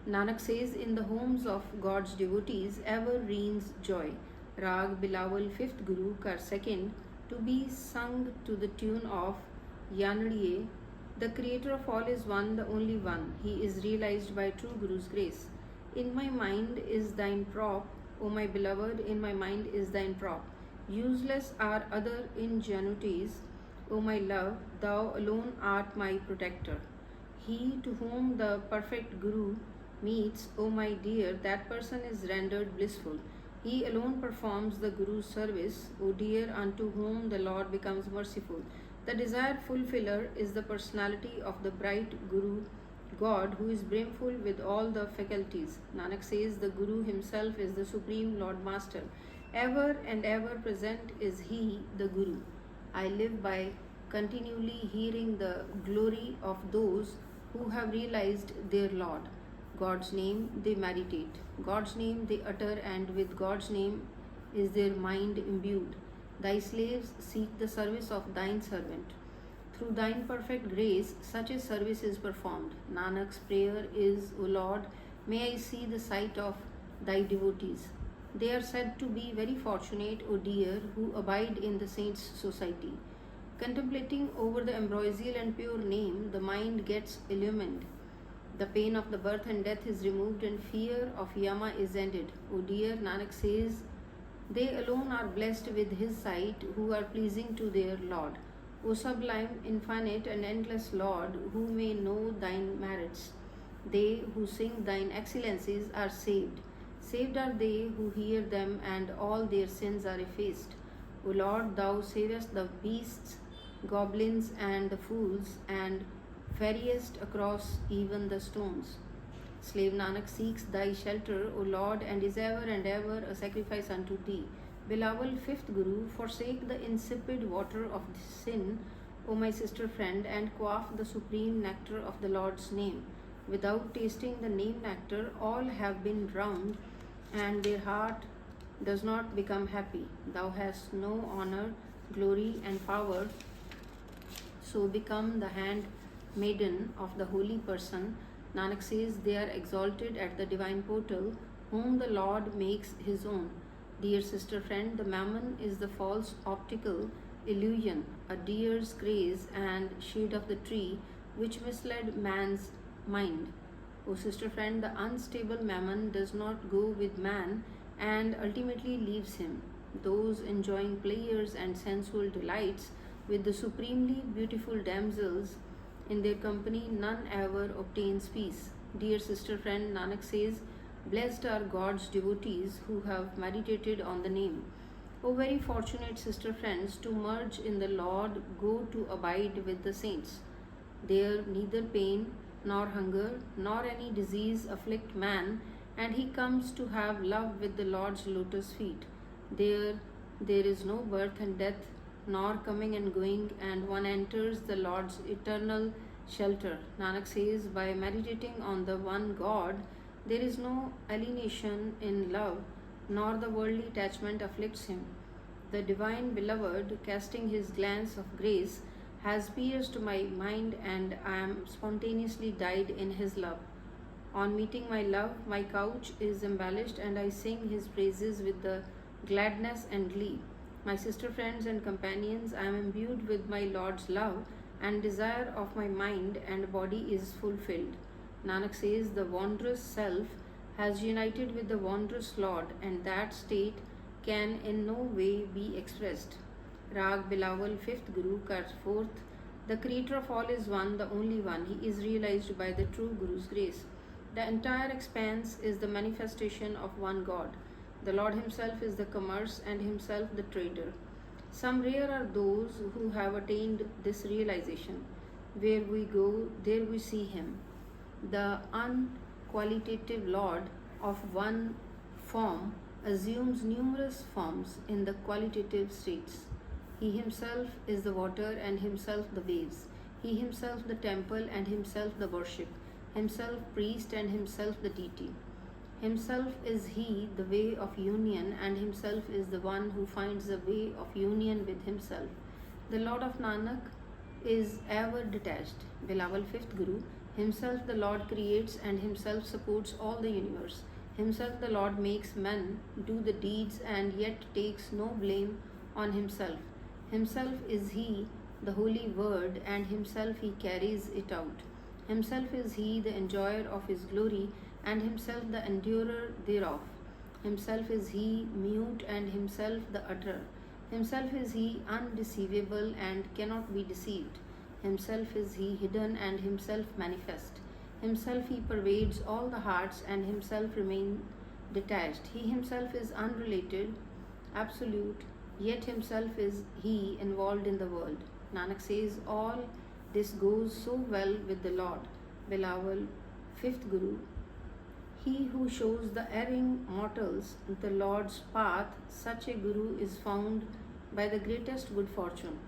Nanak says, in the homes of God's devotees ever reigns joy. Rag Bilawal, 5th Guru, Kar 2nd, to be sung to the tune of Yanadiye. The Creator of all is one, the only one. He is realized by true Guru's grace. In my mind is thine prop, O my beloved, in my mind is thine prop. Useless are other ingenuities, O my love, thou alone art my protector. He to whom the perfect Guru meets, O my dear, that person is rendered blissful. He alone performs the Guru's service, O dear, unto whom the Lord becomes merciful. The desire fulfiller is the personality of the bright Guru, God, who is brimful with all the faculties. Nanak says, the Guru himself is the Supreme Lord Master. Ever and ever present is he, the Guru. I live by continually hearing the glory of those who have realized their Lord. God's name they meditate, God's name they utter, and with God's name is their mind imbued. Thy slaves seek the service of thine servant. Through thine perfect grace, such a service is performed. Nanak's prayer is, O Lord, may I see the sight of thy devotees. They are said to be very fortunate, O dear, who abide in the saints' society. Contemplating over the ambrosial and pure name, the mind gets illumined. The pain of the birth and death is removed, and fear of Yama is ended. O dear, Nanak says, they alone are blessed with his sight who are pleasing to their Lord. O sublime, infinite, and endless Lord, who may know thine merits. They who sing thine excellencies are saved. Saved are they who hear them, and all their sins are effaced. O Lord, thou savest the beasts, goblins, and the fools, and ferriest across even the stones. Slave Nanak seeks thy shelter, O Lord, and is ever and ever a sacrifice unto thee. Bilawal, 5th Guru, forsake the insipid water of sin, O my sister friend, and quaff the supreme nectar of the Lord's name. Without tasting the name nectar, all have been drowned, and their heart does not become happy. Thou hast no honor, glory, and power, so become the handmaiden of the holy person. Nanak says, they are exalted at the divine portal, whom the Lord makes his own. Dear sister friend, the mammon is the false optical illusion, a deer's graze and shade of the tree, which misled man's mind. O sister friend, the unstable mammon does not go with man and ultimately leaves him. Those enjoying pleasures and sensual delights with the supremely beautiful damsels in their company, none ever obtains peace. Dear sister friend, Nanak says, blessed are God's devotees who have meditated on the name. O very fortunate sister friends, to merge in the Lord, go to abide with the saints. There neither pain nor hunger nor any disease afflict man, and he comes to have love with the Lord's lotus feet. There is no birth and death, nor coming and going, and one enters the Lord's eternal shelter. Nanak says, by meditating on the one God, there is no alienation in love, nor the worldly attachment afflicts him. The divine beloved, casting his glance of grace, has pierced my mind, and I am spontaneously died in his love. On meeting my love, my couch is embellished, and I sing his praises with the gladness and glee. My sister friends and companions, I am imbued with my Lord's love, and desire of my mind and body is fulfilled. Nanak says, the wondrous self has united with the wondrous Lord, and that state can in no way be expressed. Rag Bilawal, 5th Guru, Kar 4th. The Creator of all is one, the only one. He is realized by the true Guru's grace. The entire expanse is the manifestation of one God. The Lord himself is the commerce, and himself the trader. Some rare are those who have attained this realization. Where we go, there we see him. The unqualitative Lord of one form assumes numerous forms in the qualitative states. He himself is the water, and himself the waves. He himself the temple, and himself the worship. Himself priest, and himself the deity. Himself is he, the way of union, and himself is the one who finds the way of union with himself. The Lord of Nanak is ever detached. Bilawal, 5th Guru, Himself the Lord creates and Himself supports all the universe. Himself the Lord makes men do the deeds and yet takes no blame on Himself. Himself is He, the Holy Word, and Himself He carries it out. Himself is He, the enjoyer of His glory, and Himself the endurer thereof. Himself is He, mute, and Himself the utterer. Himself is He, undeceivable, and cannot be deceived. Himself is He, hidden, and Himself manifest. Himself He pervades all the hearts, and Himself remains detached. He Himself is unrelated, absolute, yet Himself is He involved in the world. Nanak says, all this goes so well with the Lord. Bilawal, 5th Guru. He who shows the erring mortals the Lord's path, such a Guru is found by the greatest good fortune.